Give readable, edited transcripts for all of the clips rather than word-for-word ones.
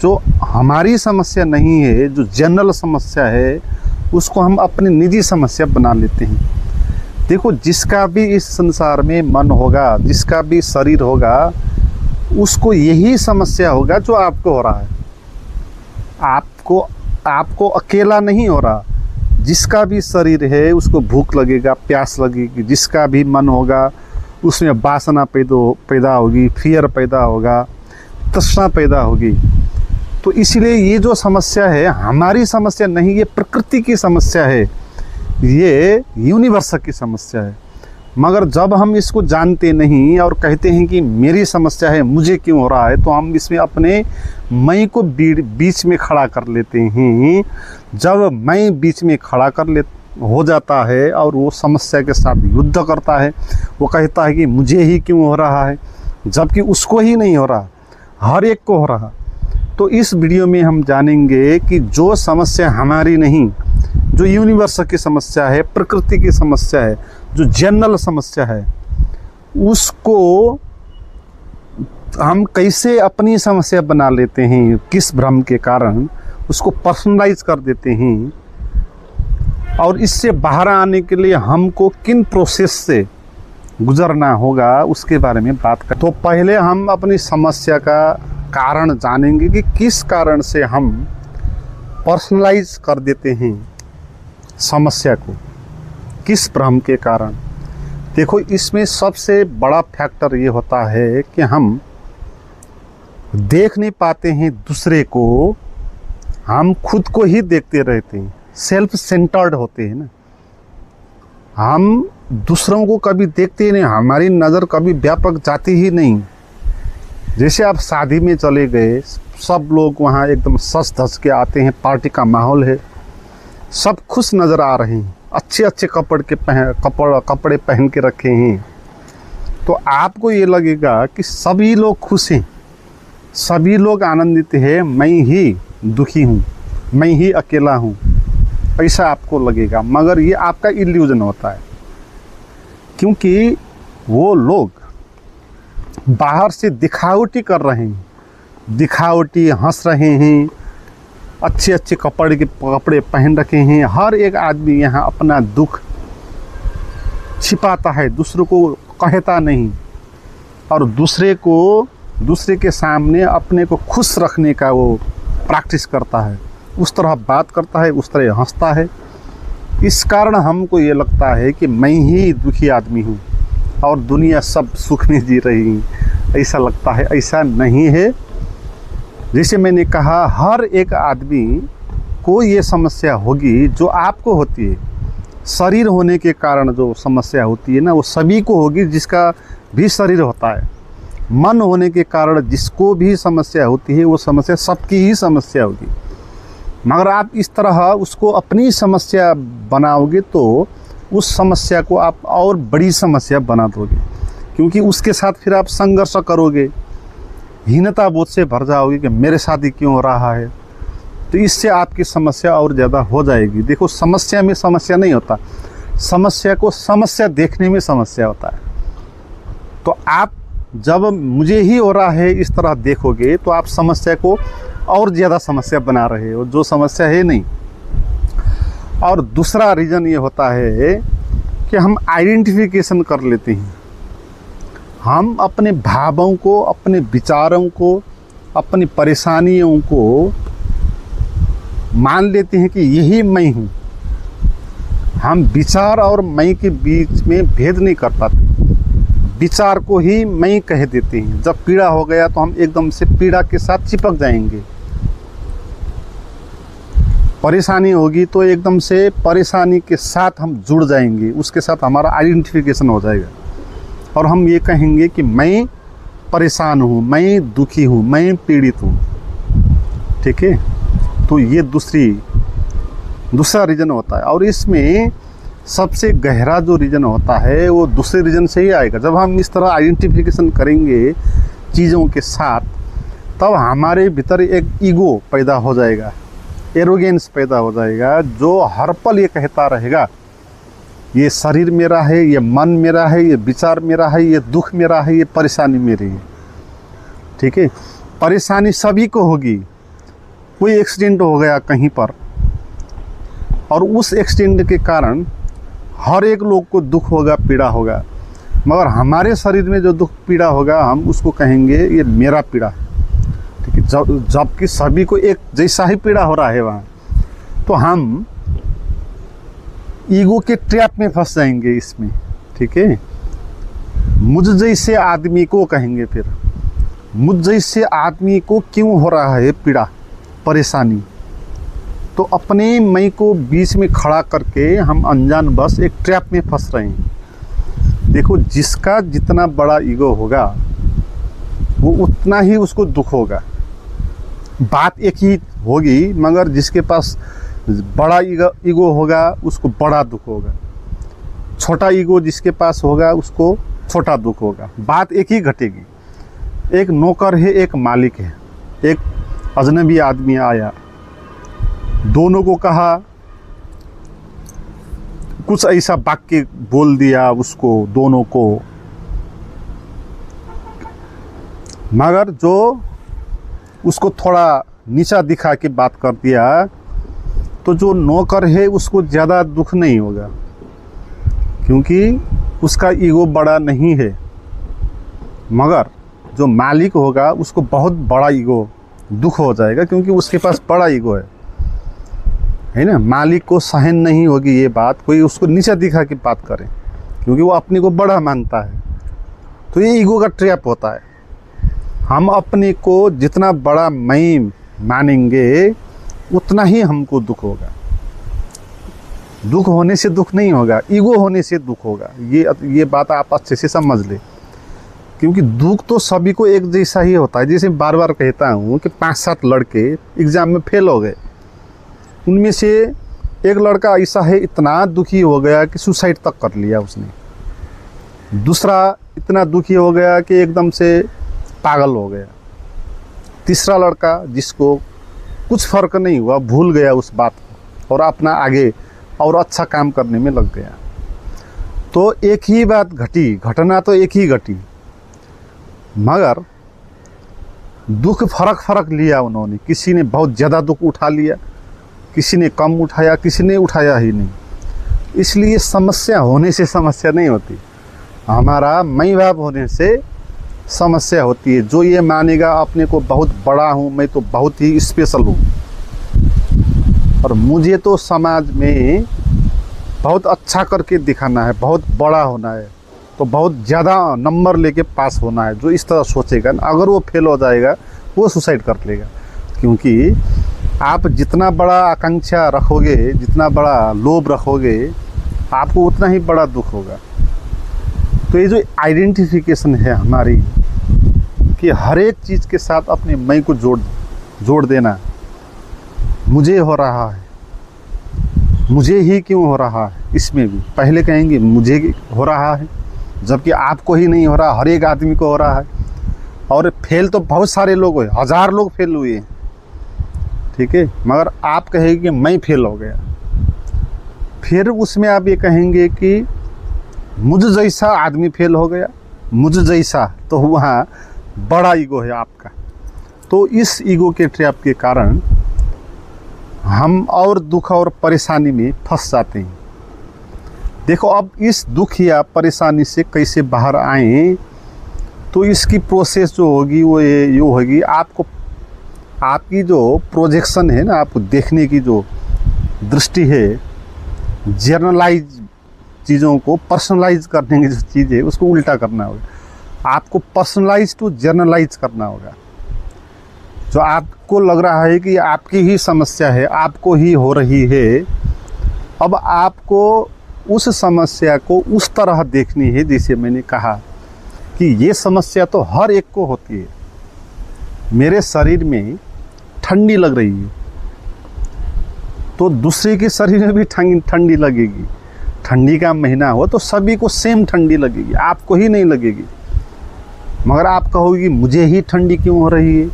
जो हमारी समस्या नहीं है, जो जनरल समस्या है, उसको हम अपनी निजी समस्या बना लेते हैं। देखो, जिसका भी इस संसार में मन होगा, जिसका भी शरीर होगा, उसको यही समस्या होगा जो आपको हो रहा है। आपको अकेला नहीं हो रहा। जिसका भी शरीर है उसको भूख लगेगा, प्यास लगेगी। जिसका भी मन होगा उसमें वासना पैदा होगी, फियर पैदा होगा, तृष्णा पैदा होगी। तो इसलिए ये जो समस्या है हमारी समस्या नहीं, ये प्रकृति की समस्या है, ये यूनिवर्स की समस्या है। मगर जब हम इसको जानते नहीं और कहते हैं कि मेरी समस्या है, मुझे क्यों हो रहा है, तो हम इसमें अपने मैं को बीच में खड़ा कर लेते हैं। जब मैं बीच में खड़ा हो जाता है और वो समस्या के साथ युद्ध करता है, वो कहता है कि मुझे ही क्यों हो रहा है, जबकि उसको ही नहीं हो रहा, हर एक को हो रहा। तो इस वीडियो में हम जानेंगे कि जो समस्या हमारी नहीं, जो यूनिवर्स की समस्या है, प्रकृति की समस्या है, जो जनरल समस्या है, उसको हम कैसे अपनी समस्या बना लेते हैं, किस भ्रम के कारण उसको पर्सनलाइज कर देते हैं, और इससे बाहर आने के लिए हमको किन प्रोसेस से गुजरना होगा, उसके बारे में बात करें। तो पहले हम अपनी समस्या का कारण जानेंगे कि किस कारण से हम पर्सनलाइज कर देते हैं समस्या को, किस भ्रम के कारण। देखो, इसमें सबसे बड़ा फैक्टर ये होता है कि हम देख नहीं पाते हैं दूसरे को, हम खुद को ही देखते रहते हैं, सेल्फ सेंटर्ड होते हैं ना। हम दूसरों को कभी देखते ही नहीं, हमारी नज़र कभी व्यापक जाती ही नहीं। जैसे आप शादी में चले गए, सब लोग वहाँ एकदम सज धज के आते हैं, पार्टी का माहौल है, सब खुश नज़र आ रहे हैं, अच्छे अच्छे कपड़े पहन के रखे हैं। तो आपको ये लगेगा कि सभी लोग खुश हैं, सभी लोग आनंदित हैं, मैं ही दुखी हूँ, मैं ही अकेला हूँ, ऐसा आपको लगेगा। मगर ये आपका इल्यूजन होता है, क्योंकि वो लोग बाहर से दिखावटी कर रहे हैं, दिखावटी हंस रहे हैं, अच्छे अच्छे कपड़े पहन रखे हैं। हर एक आदमी यहाँ अपना दुख छिपाता है, दूसरों को कहता नहीं, और दूसरे के सामने अपने को खुश रखने का वो प्रैक्टिस करता है, उस तरह बात करता है, उस तरह हंसता है। इस कारण हमको ये लगता है कि मैं ही दुखी आदमी हूँ और दुनिया सब सुख में जी रही है, ऐसा लगता है। ऐसा नहीं है। जैसे मैंने कहा, हर एक आदमी को ये समस्या होगी जो आपको होती है। शरीर होने के कारण जो समस्या होती है ना, वो सभी को होगी जिसका भी शरीर होता है। मन होने के कारण जिसको भी समस्या होती है, वो समस्या सबकी ही समस्या होगी। मगर आप इस तरह उसको अपनी समस्या बनाओगे तो उस समस्या को आप और बड़ी समस्या बना दोगे, क्योंकि उसके साथ फिर आप संघर्ष करोगे, हीनता बोध से भर जाओगे कि मेरे साथ ही क्यों हो रहा है। तो इससे आपकी समस्या और ज़्यादा हो जाएगी। देखो, समस्या में समस्या नहीं होता, समस्या को समस्या देखने में समस्या होता है। तो आप जब मुझे ही हो रहा है इस तरह देखोगे तो आप समस्या को और ज़्यादा समस्या बना रहे हो, जो समस्या है नहीं। और दूसरा रीज़न ये होता है कि हम आइडेंटिफिकेशन कर लेते हैं, हम अपने भावों को, अपने विचारों को, अपनी परेशानियों को मान लेते हैं कि यही मैं हूँ। हम विचार और मैं के बीच में भेद नहीं कर पाते, विचार को ही मैं कह देते हैं। जब पीड़ा हो गया तो हम एकदम से पीड़ा के साथ चिपक जाएंगे, परेशानी होगी तो एकदम से परेशानी के साथ हम जुड़ जाएंगे, उसके साथ हमारा आइडेंटिफिकेशन हो जाएगा और हम ये कहेंगे कि मैं परेशान हूँ, मैं दुखी हूँ, मैं पीड़ित हूँ। ठीक है, तो ये दूसरा रीज़न होता है। और इसमें सबसे गहरा जो रीज़न होता है वो दूसरे रीज़न से ही आएगा। जब हम इस तरह आइडेंटिफिकेशन करेंगे चीज़ों के साथ, तब हमारे भीतर एक ईगो पैदा हो जाएगा, एरोगेंस पैदा हो जाएगा, जो हर पल ये कहता रहेगा ये शरीर मेरा है, ये मन मेरा है, ये विचार मेरा है, ये दुख मेरा है, ये परेशानी मेरी है। ठीक है, परेशानी सभी को होगी, कोई एक्सीडेंट हो गया कहीं पर, और उस एक्सीडेंट के कारण हर एक लोग को दुख होगा, पीड़ा होगा, मगर हमारे शरीर में जो दुख पीड़ा होगा हम उसको कहेंगे ये मेरा पीड़ा है, ठीक है। जबकि सभी को एक जैसा ही पीड़ा हो रहा है वहाँ, तो हम ईगो के ट्रैप में फंस जाएंगे इसमें, ठीक है। मुझ जैसे आदमी को कहेंगे, फिर मुझ जैसे आदमी को क्यों हो रहा है पीड़ा, परेशानी, तो अपने मैं को बीच में खड़ा करके हम अनजान बस एक ट्रैप में फंस रहे हैं। देखो, जिसका जितना बड़ा ईगो होगा वो उतना ही उसको दुख होगा। बात एक ही होगी, मगर जिसके पास बड़ा ईगो होगा उसको बड़ा दुख होगा, छोटा ईगो जिसके पास होगा उसको छोटा दुख होगा। बात एक ही घटेगी। एक नौकर है, एक मालिक है। एक अजनबी आदमी आया, दोनों को कहा, कुछ ऐसा वाक्य बोल दिया उसको, दोनों को, मगर जो उसको थोड़ा नीचा दिखा के बात कर दिया, तो जो नौकर है उसको ज़्यादा दुख नहीं होगा, क्योंकि उसका ईगो बड़ा नहीं है। मगर जो मालिक होगा उसको बहुत बड़ा ईगो दुख हो जाएगा, क्योंकि उसके पास बड़ा ईगो है ना। मालिक को सहन नहीं होगी ये बात, कोई उसको नीचा दिखा के बात करे, क्योंकि वो अपने को बड़ा मानता है। तो ये ईगो का ट्रैप होता है। हम अपने को जितना बड़ा मैं मानेंगे उतना ही हमको दुख होगा। दुख होने से दुख नहीं होगा, ईगो होने से दुख होगा। ये बात आप अच्छे से समझ ले, क्योंकि दुख तो सभी को एक जैसा ही होता है। जैसे बार बार कहता हूँ कि 5-7 लड़के एग्ज़ाम में फेल हो गए, उनमें से एक लड़का ऐसा है इतना दुखी हो गया कि सुसाइड तक कर लिया उसने। दूसरा इतना दुखी हो गया कि एकदम से पागल हो गया। तीसरा लड़का जिसको कुछ फ़र्क नहीं हुआ, भूल गया उस बात को और अपना आगे और अच्छा काम करने में लग गया। तो एक ही बात घटी, घटना तो एक ही घटी, मगर दुख फर्क लिया उन्होंने। किसी ने बहुत ज़्यादा दुख उठा लिया, किसी ने कम उठाया, किसी ने उठाया ही नहीं। इसलिए समस्या होने से समस्या नहीं होती, हमारा मैं भाव होने से समस्या होती है। जो ये मानेगा अपने को बहुत बड़ा हूँ, मैं तो बहुत ही स्पेशल हूँ और मुझे तो समाज में बहुत अच्छा करके दिखाना है, बहुत बड़ा होना है, तो बहुत ज़्यादा नंबर लेके पास होना है, जो इस तरह सोचेगा ना, अगर वो फेल हो जाएगा वो सुसाइड कर लेगा। क्योंकि आप जितना बड़ा आकांक्षा रखोगे, जितना बड़ा लोभ रखोगे, आपको उतना ही बड़ा दुख होगा। तो ये जो आइडेंटिफिकेशन है हमारी, कि हर एक चीज़ के साथ अपने मैं को जोड़ देना, मुझे हो रहा है, मुझे ही क्यों हो रहा है, इसमें भी पहले कहेंगे मुझे हो रहा है, जबकि आपको ही नहीं हो रहा, हर एक आदमी को हो रहा है। और फेल तो बहुत सारे लोग हुए, 1000 लोग फेल हुए, ठीक है, मगर आप कहेंगे कि मैं फेल हो गया। फिर उसमें आप ये कहेंगे कि मुझ जैसा आदमी फेल हो गया, मुझ जैसा, तो वहाँ बड़ा ईगो है आपका। तो इस ईगो के ट्रैप के कारण हम और दुख और परेशानी में फंस जाते हैं। देखो, अब इस दुख या परेशानी से कैसे बाहर आएं, तो इसकी प्रोसेस जो होगी वो ये होगी, आपको आपकी जो प्रोजेक्शन है ना, आपको देखने की जो दृष्टि है, जर्नलाइज चीज़ों को पर्सनलाइज करने की जो चीज़ है उसको उल्टा करना होगा। आपको पर्सनलाइज टू जर्नलाइज करना होगा। जो आपको लग रहा है कि आपकी ही समस्या है, आपको ही हो रही है, अब आपको उस समस्या को उस तरह देखनी है जैसे मैंने कहा कि ये समस्या तो हर एक को होती है। मेरे शरीर में ठंडी लग रही है तो दूसरे के शरीर में भी ठंडी लगेगी। ठंडी का महीना हो तो सभी को सेम ठंडी लगेगी, आपको ही नहीं लगेगी। मगर आप कहोगे मुझे ही ठंडी क्यों हो रही है,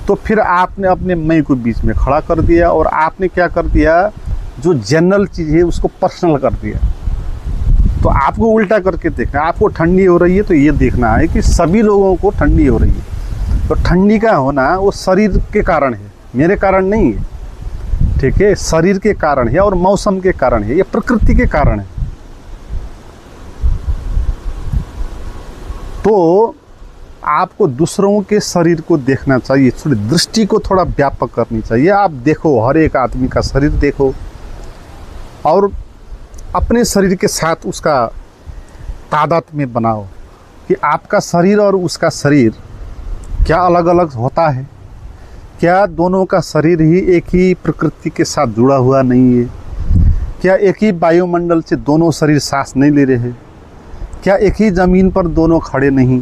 तो फिर आपने अपने मैं को बीच में खड़ा कर दिया और आपने क्या कर दिया, जो जनरल चीज़ है उसको पर्सनल कर दिया। तो आपको उल्टा करके देखना, आपको ठंडी हो रही है तो ये देखना है कि सभी लोगों को ठंडी हो रही है। तो ठंडी का होना वो शरीर के कारण है, मेरे कारण नहीं है, ठीक है, शरीर के कारण है और मौसम के कारण है, ये प्रकृति के कारण है। तो आपको दूसरों के शरीर को देखना चाहिए, थोड़ी दृष्टि को थोड़ा व्यापक करनी चाहिए। आप देखो, हर एक आदमी का शरीर देखो और अपने शरीर के साथ उसका तादात्म्य में बनाओ कि आपका शरीर और उसका शरीर क्या अलग अलग होता है, क्या दोनों का शरीर ही एक ही प्रकृति के साथ जुड़ा हुआ नहीं है, क्या एक ही वायुमंडल से दोनों शरीर सांस नहीं ले रहे हैं, क्या एक ही ज़मीन पर दोनों खड़े नहीं,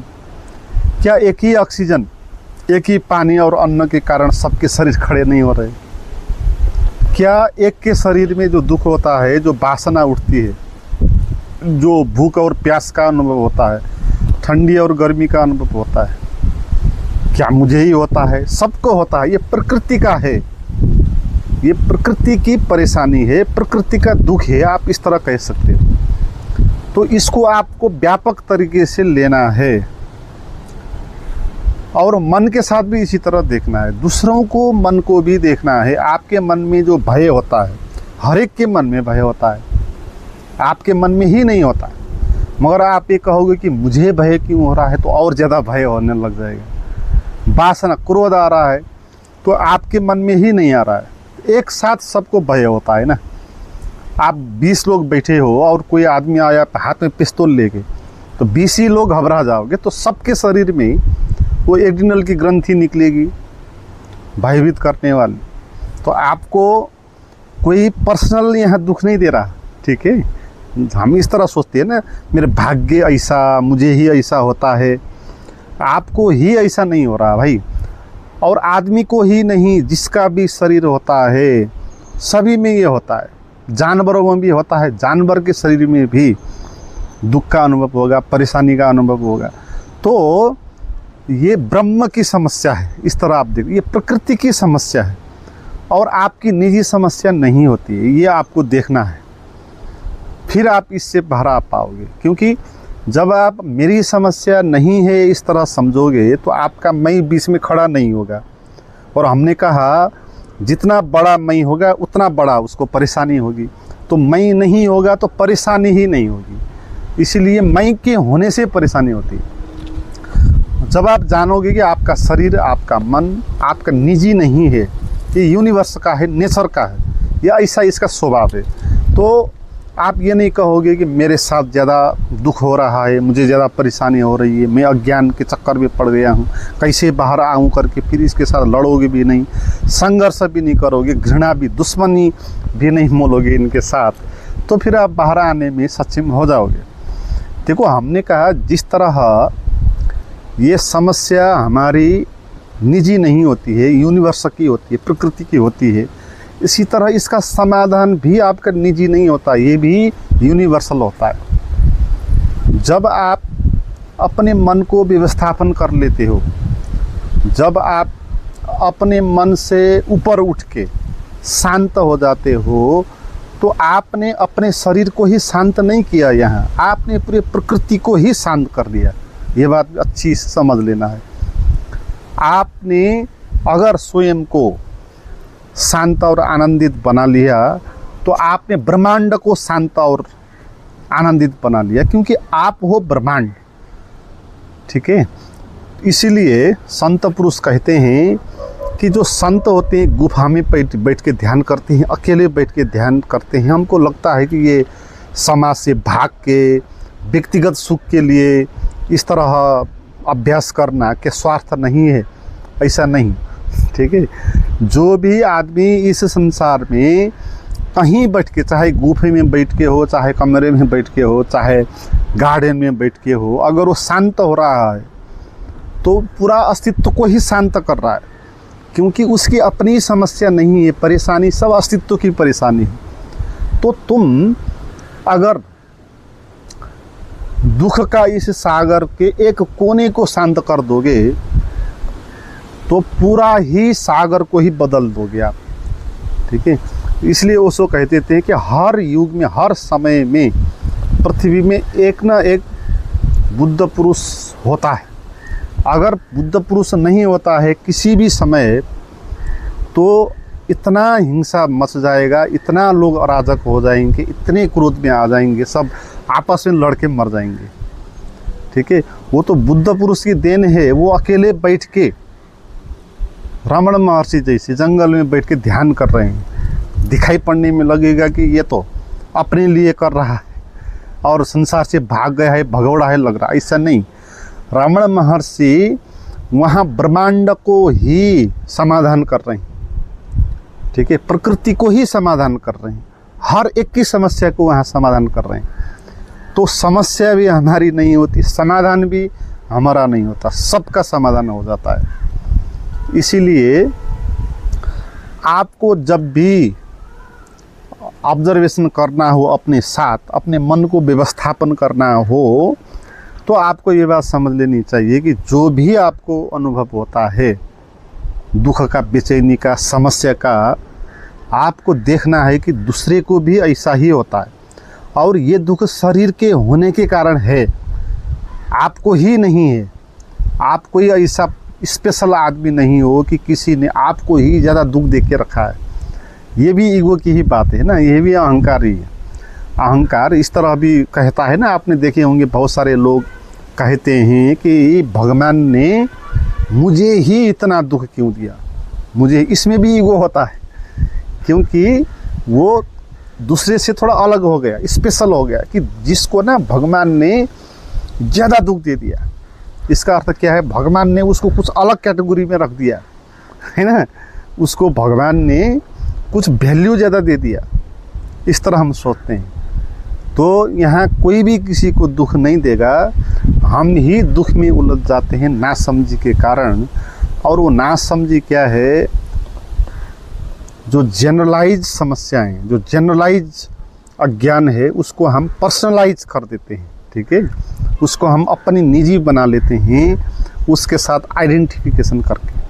क्या एक ही ऑक्सीजन, एक ही पानी और अन्न के कारण सबके शरीर खड़े नहीं हो रहे, क्या एक के शरीर में जो दुख होता है, जो वासना उठती है, जो भूख और प्यास का अनुभव होता है, ठंडी और गर्मी का अनुभव होता है, क्या मुझे ही होता है? सबको होता है। ये प्रकृति का है, ये प्रकृति की परेशानी है, प्रकृति का दुख है, आप इस तरह कह सकते हो। तो इसको आपको व्यापक तरीके से लेना है और मन के साथ भी इसी तरह देखना है। दूसरों को मन को भी देखना है। आपके मन में जो भय होता है, हर एक के मन में भय होता है, आपके मन में ही नहीं होता है। मगर आप ये कहोगे कि मुझे भय क्यों हो रहा है, तो और ज़्यादा भय होने लग जाएगा। वासना, क्रोध आ रहा है तो आपके मन में ही नहीं आ रहा है, एक साथ सबको भय होता है ना। आप 20 लोग बैठे हो और कोई आदमी आया हाथ में पिस्तौल लेके, तो 20 ही लोग घबरा जाओगे, तो सबके शरीर में वो एड्रिनल की ग्रंथि निकलेगी भयभीत करने वाली। तो आपको कोई पर्सनल यहाँ दुख नहीं दे रहा, ठीक है। हम इस तरह सोचते हैं ना, मेरे भाग्य ऐसा, मुझे ही ऐसा होता है। आपको ही ऐसा नहीं हो रहा भाई, और आदमी को ही नहीं, जिसका भी शरीर होता है सभी में ये होता है। जानवरों में भी होता है, जानवर के शरीर में भी दुख का अनुभव होगा, परेशानी का अनुभव होगा। तो ये ब्रह्म की समस्या है, इस तरह आप देखिए, ये प्रकृति की समस्या है और आपकी निजी समस्या नहीं होती है। ये आपको देखना है, फिर आप इससे बाहर आ पाओगे। क्योंकि जब आप मेरी समस्या नहीं है इस तरह समझोगे तो आपका मैं बीच में खड़ा नहीं होगा। और हमने कहा जितना बड़ा मैं होगा उतना बड़ा उसको परेशानी होगी, तो मैं नहीं होगा तो परेशानी ही नहीं होगी। इसलिए मैं के होने से परेशानी होती है। जब आप जानोगे कि आपका शरीर, आपका मन आपका निजी नहीं है, ये यूनिवर्स का है, नेचर का है, या ऐसा इसका स्वभाव है, तो आप ये नहीं कहोगे कि मेरे साथ ज़्यादा दुख हो रहा है, मुझे ज़्यादा परेशानी हो रही है, मैं अज्ञान के चक्कर में पड़ गया हूँ, कैसे बाहर आऊँ करके फिर इसके साथ लड़ोगे भी नहीं, संघर्ष भी नहीं करोगे, घृणा भी, दुश्मनी भी नहीं मोलोगे इनके साथ, तो फिर आप बाहर आने में सक्षम हो जाओगे। देखो, हमने कहा जिस तरह ये समस्या हमारी निजी नहीं होती है, यूनिवर्स की होती है, प्रकृति की होती है, इसी तरह इसका समाधान भी आपका निजी नहीं होता, ये भी यूनिवर्सल होता है। जब आप अपने मन को व्यवस्थापन कर लेते हो, जब आप अपने मन से ऊपर उठ के शांत हो जाते हो, तो आपने अपने शरीर को ही शांत नहीं किया, यहाँ आपने पूरे प्रकृति को ही शांत कर दिया। ये बात अच्छी से समझ लेना है। आपने अगर स्वयं को शांत और आनंदित बना लिया तो आपने ब्रह्मांड को शांत और आनंदित बना लिया, क्योंकि आप हो ब्रह्मांड, ठीक है। इसीलिए संत पुरुष कहते हैं कि जो संत होते हैं गुफा में बैठ के ध्यान करते हैं, अकेले बैठ के ध्यान करते हैं, हमको लगता है कि ये समाज से भाग के व्यक्तिगत सुख के लिए इस तरह अभ्यास करना के स्वार्थ नहीं है, ऐसा नहीं, ठीक है। जो भी आदमी इस संसार में कहीं बैठ के, चाहे गुफे में बैठ के हो, चाहे कमरे में बैठ के हो, चाहे गार्डन में बैठ के हो, अगर वो शांत हो रहा है तो पूरा अस्तित्व को ही शांत कर रहा है, क्योंकि उसकी अपनी समस्या नहीं है, परेशानी सब अस्तित्व की परेशानी है। तो तुम अगर दुख का इस सागर के एक कोने को शांत कर दोगे तो पूरा ही सागर को ही बदल दोगे आप, ठीक है। इसलिए ओशो कहते थे कि हर युग में, हर समय में पृथ्वी में एक ना एक बुद्ध पुरुष होता है। अगर बुद्ध पुरुष नहीं होता है किसी भी समय, तो इतना हिंसा मच जाएगा, इतना लोग अराजक हो जाएंगे, इतने क्रोध में आ जाएंगे, सब आपस में लड़के मर जाएंगे। ठीक है, वो तो बुद्ध पुरुष की देन है। वो अकेले बैठ के रमण महर्षि जैसे जंगल में बैठ के ध्यान कर रहे हैं। दिखाई पड़ने में लगेगा कि ये तो अपने लिए कर रहा है और संसार से भाग गया है, भगोड़ा है लग रहा। ऐसा नहीं, रमण महर्षि वहाँ ब्रह्मांड को ही समाधान कर रहे हैं। ठीक है, प्रकृति को ही समाधान कर रहे हैं, हर एक की समस्या को वहाँ समाधान कर रहे हैं। तो समस्या भी हमारी नहीं होती, समाधान भी हमारा नहीं होता, सबका समाधान हो जाता है। इसीलिए आपको जब भी ऑब्जर्वेशन करना हो अपने साथ, अपने मन को व्यवस्थापन करना हो, तो आपको ये बात समझ लेनी चाहिए कि जो भी आपको अनुभव होता है, दुख का, बेचैनी का, समस्या का, आपको देखना है कि दूसरे को भी ऐसा ही होता है। और ये दुख शरीर के होने के कारण है, आपको ही नहीं है। आप कोई ऐसा स्पेशल आदमी नहीं हो कि किसी ने आपको ही ज़्यादा दुख दे के रखा है। ये भी ईगो की ही बात है ना, ये भी अहंकार ही है। अहंकार इस तरह भी कहता है ना, आपने देखे होंगे बहुत सारे लोग कहते हैं कि भगवान ने मुझे ही इतना दुख क्यों दिया, मुझे। इसमें भी ईगो होता है, क्योंकि वो दूसरे से थोड़ा अलग हो गया, स्पेशल हो गया, कि जिसको ना भगवान ने ज़्यादा दुख दे दिया। इसका अर्थ क्या है, भगवान ने उसको कुछ अलग कैटेगरी में रख दिया है ना, उसको भगवान ने कुछ वैल्यू ज़्यादा दे दिया। इस तरह हम सोचते हैं। तो यहाँ कोई भी किसी को दुख नहीं देगा, हम ही दुख में उलझ जाते हैं नासमझी के कारण। और वो नासमझी क्या है, जो जनरलाइज समस्याएं, जो जनरलाइज अज्ञान है, उसको हम पर्सनलाइज कर देते हैं। ठीक है, उसको हम अपनी निजी बना लेते हैं, उसके साथ आइडेंटिफिकेशन करके।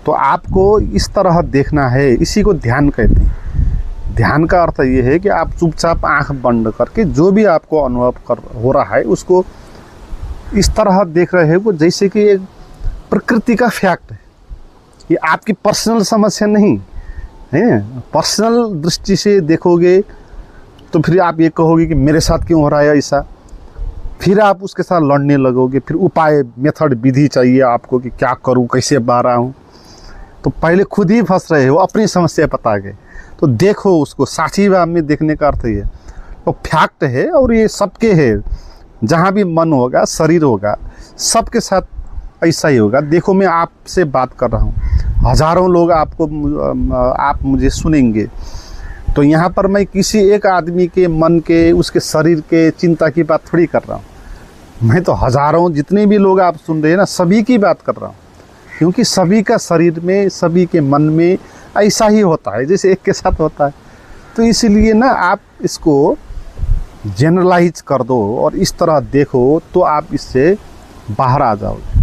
तो आपको इस तरह देखना है, इसी को ध्यान कहते हैं। ध्यान का अर्थ ये है कि आप चुपचाप आंख बंद करके जो भी आपको अनुभव हो रहा है उसको इस तरह देख रहे हैं वो जैसे कि एक प्रकृति का फैक्ट है। ये आपकी पर्सनल समस्या नहीं है। पर्सनल दृष्टि से देखोगे तो फिर आप ये कहोगे कि मेरे साथ क्यों हो रहा है ऐसा, फिर आप उसके साथ लड़ने लगोगे। फिर उपाय, मेथड, विधि चाहिए आपको कि क्या करूं, कैसे बाहर आऊं। तो पहले खुद ही फंस रहे हो, अपनी समस्या पता के तो देखो उसको। साथी भाव में देखने का अर्थ ये तो फैक्ट है, और ये सबके है। जहाँ भी मन होगा, शरीर होगा, सबके साथ ऐसा ही होगा। देखो, मैं आपसे बात कर रहा हूँ, हज़ारों लोग आप मुझे सुनेंगे। तो यहाँ पर मैं किसी एक आदमी के मन के, उसके शरीर के चिंता की बात थोड़ी कर रहा हूँ। मैं तो हज़ारों, जितने भी लोग आप सुन रहे हैं ना, सभी की बात कर रहा हूँ। क्योंकि सभी का शरीर में, सभी के मन में ऐसा ही होता है जैसे एक के साथ होता है। तो इसलिए ना आप इसको जनरलाइज कर दो और इस तरह देखो, तो आप इससे बाहर आ जाओगे।